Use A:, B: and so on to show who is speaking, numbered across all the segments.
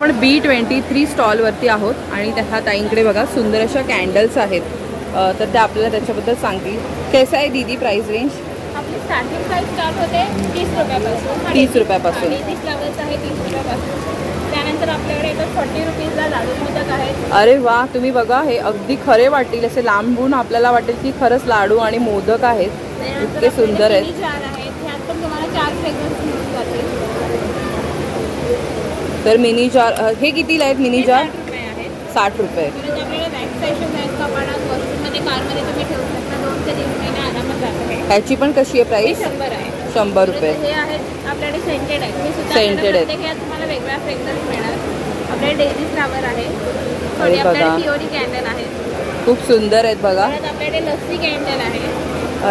A: आपण B23 स्टॉलवरती आहोत आणि त्या ताईंकडे बघा सुंदर अशा कॅन्डल्स आहेत, तर त्या आपल्याला त्याच्याबद्दल सांगतील. कैसा आहे दीदी प्राइस रेंज?
B: आपली स्टार्टिंग प्राइस स्टार्ट होते 30 रुपयापासून.
A: 30 रुपयापासून.
B: 30 फ्लावर्स आहे 30 रुपयापासून. त्यानंतर आपल्याकडे येतात 40 रुपीजला लाडू मोदक आहेत.
A: अरे वा, तुम्ही बघा हे अगदी खरे वाटतील, असे लांबून आपल्याला वाटेल की खरंच लाडू आणि मोदक आहेत. इतके सुंदर आहेत.
B: मिनी जार आहेत, ह्यात पण तुम्हाला 4 फ्रेग्रन्स मिळून जातील.
A: तर मिनी जार हे कितीला आहेत? मिनी जार 60 रुपये.
B: आपल्याकडे वॅक्स सेशन आहेत, कपाडात वॉशरूममध्ये कारमध्ये तुम्ही ठेवू शकता. 2 ते 3 महिने आरामात जाते.
A: ह्याची पण कशी आहे प्राइस?
B: 100 आहे.
A: 100 रुपये.
B: हे आहेत आपल्याकडे सेंटेड आहेत. हे सुद्धा
A: सेंटेड आहेत.
B: ह्यात तुम्हाला वेगळा फ्रेग्रन्स मिळणार. आपल्याकडे डेझी फ्लावर आहे, थोडी आपल्याकडे पिओरी कॅन्डल आहे,
A: खूप सुंदर आहेत बघा.
B: आपल्याकडे लस्सी कॅन्डल आहे.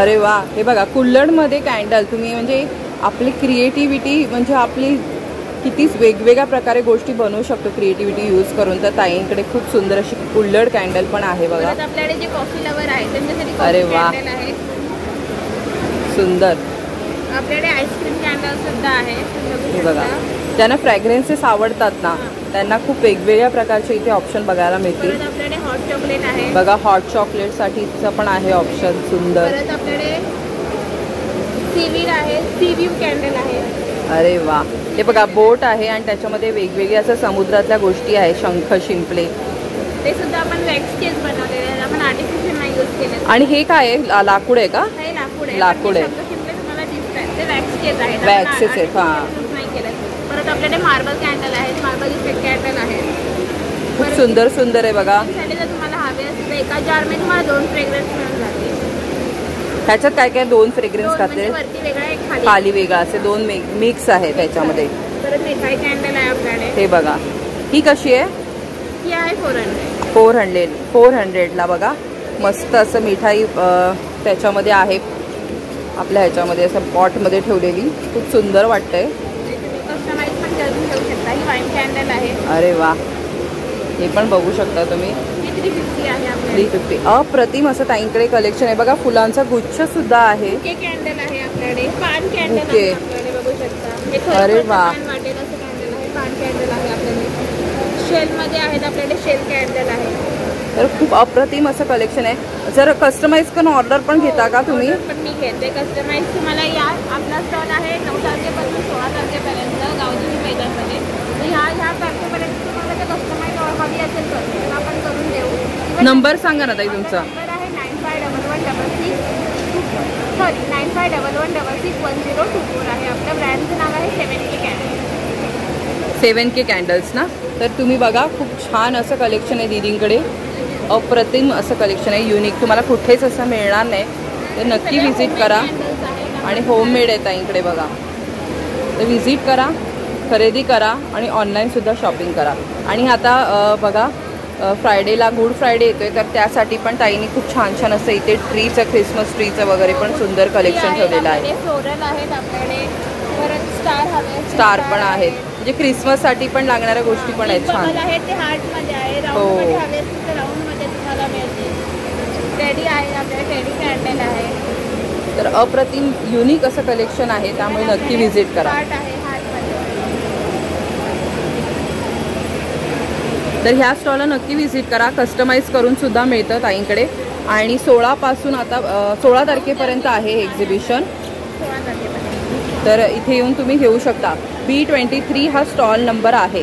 A: अरे वा, हे बघा कुल्हडमध्ये कॅन्डल. तुम्ही म्हणजे आपली क्रिएटिव्हिटी म्हणजे आपली कितीच वेगवेगळ्या प्रकारे गोष्टी बनवू शकतो क्रिएटिव्हिटी यूज करून. तर ताईंकडे खूप सुंदर अशी कुल्हड कॅन्डल पण आहे बघा.
B: आपल्याकडे जे कॉफी लवर आहे त्यांच्यासाठी
A: अरे वा,
B: आहे
A: सुंदर.
B: आपल्याकडे आईस्क्रीम कॅन्डल सुद्धा आहे.
A: हे बघा, ज्यांना फ्रॅग्रन्सेस आवडतात ना त्यांना खूप वेगवेगळ्या प्रकारचे इथे ऑप्शन बघायला मिळतील.
B: आपल्याकडे हॉट चॉकलेट आहे
A: बघा, हॉट चॉकलेटसाठीचं पण आहे ऑप्शन सुंदर.
B: परत आपल्याकडे सीवीड आहे, सी व्यू कॅन्डल आहे.
A: अरे वा, हे बघा बोट आहे आणि त्याच्यामध्ये वेगवेगळ्या असं समुद्रातल्या गोष्टी आहे, शंख शिंपले.
B: ते सुद्धा आपण वॅक्स केस बनवलेले आहेत, आपण आर्टिफिशियल नाही यूज केले.
A: आणि हे काय आहे? लाकूड आहे का?
B: हे लाकूड आहे.
A: लाकूड आहे.
B: शंख शिंपले तुम्हाला दिसतात ते वॅक्स केस आहेत.
A: वॅक्सेस आहेत. हां,
B: नाही केलं. परत आपल्याकडे मार्बल कॅन्डल आहेत, मार्बल इफेक्ट कॅन्डल आहे.
A: खूप सुंदर सुंदर आहे बघा.
B: जर तुम्हाला हवे असेल तर एका जारमध्ये तुम्हाला 2 फ्रेग्रन्स मिळून जातील.
A: ह्याच्यात काय काय 2 फ्रेग्रन्स घातले,
B: वरती वेगळा एक
A: खाली वेगळा, असे 2 मिक्स आहे त्याच्यामध्ये.
B: परत मिठाई कॅन्डल आहे आपल्याकडे.
A: हे बघा, ही कशी आहे?
B: ही आहे
A: 400 ला बघा. मस्त असं मिठाई त्याच्यामध्ये आहे, आपल्या ह्याच्यामध्ये असं पॉटमध्ये ठेवलेली. खूप सुंदर वाटतंय.
B: कस्टमाइज पण करून ठेवू शकता. ही वाईन कॅन्डल आहे.
A: अरे वा, हे पण बघू शकता तुम्ही.
B: 350 आहे आपल्याकडे.
A: 350. अप्रतिम असं ताईंकडे कलेक्शन आहे बघा. फुलांचा गुच्छ सुद्धा आहे.
B: बुके कॅन्डल आहे आपल्याकडे. पान कॅन्डल आहे आपल्याकडे, बघू शकता.
A: अरे वा,
B: वाटेल असं कॅन्डल आहे. पान कॅन्डल आहे आपल्याकडे. शेल मध्ये आहेत आपल्याकडे, शेल कॅन्डल आहे.
A: तर खूप अप्रतिम असं कलेक्शन आहे. जर कस्टमाइज करून ऑर्डर पण घेता का तुम्ही?
B: पण मी घेते कस्टमाइज. तुम्हाला या आपला स्टॉल आहे 9 तारखेपासून 16 तारखेपर्यंत गावदेवी मैदानमध्ये. ह्या तारखेपर्यंत तुम्हाला ते कस्टमाइज हवी असेल तर आपण करून देऊ.
A: नंबर सांगा ना ताई तुमचा.
B: नंबर आहे 9511661024 आहे. आपल्या ब्रँडचं नाव आहे 7K कॅन्डल्स.
A: 7K कॅन्डल्स ना. तर तुम्ही बघा, खूप छान असं कलेक्शन आहे दीदींकडे. अप्रतिम असं कलेक्शन आहे, युनिक. तुम्हाला कुठेच असं मिळणार नाही. तर नक्की व्हिजिट करा. आणि होममेड आहे ताईंकडे बघा. तर व्हिजिट करा, खरेदी करा आणि ऑनलाईनसुद्धा शॉपिंग करा. आणि आता बघा, फ्रायडेला गुड फ्रायडे येतोय, तर त्यासाठी पण ताईंनी खूप छान छान असं इथे ट्रीचं, ख्रिसमस ट्रीचं वगैरे पण सुंदर कलेक्शन ठेवलेलं आहे.
B: फ्लोरल आहेत आपल्याकडे. परत
A: स्टार पण आहेत, म्हणजे क्रिसमससाठी पण लागणाऱ्या गोष्टी पण आहेत छान.
B: ते हार्टमध्ये आहे, राऊंडमध्ये हवे असेल तर राऊंडमध्ये तुम्हाला मिळतील. टेडी आहे आपल्याकडे, टेडी कॅन्डल आहे.
A: तर अप्रतिम युनिक असं कलेक्शन आहे, त्यामुळे नक्की व्हिजिट करा. तर ह्या स्टॉलला नक्की व्हिजिट करा. कस्टमाइज करून सुद्धा मिळतं ताईंकडे. आणि 16 पासून आता 16 तारखेपर्यंत आहे एक्झिबिशन. तर इथे येऊन तुम्ही घेऊ शकता. B23 हा स्टॉल नंबर आहे.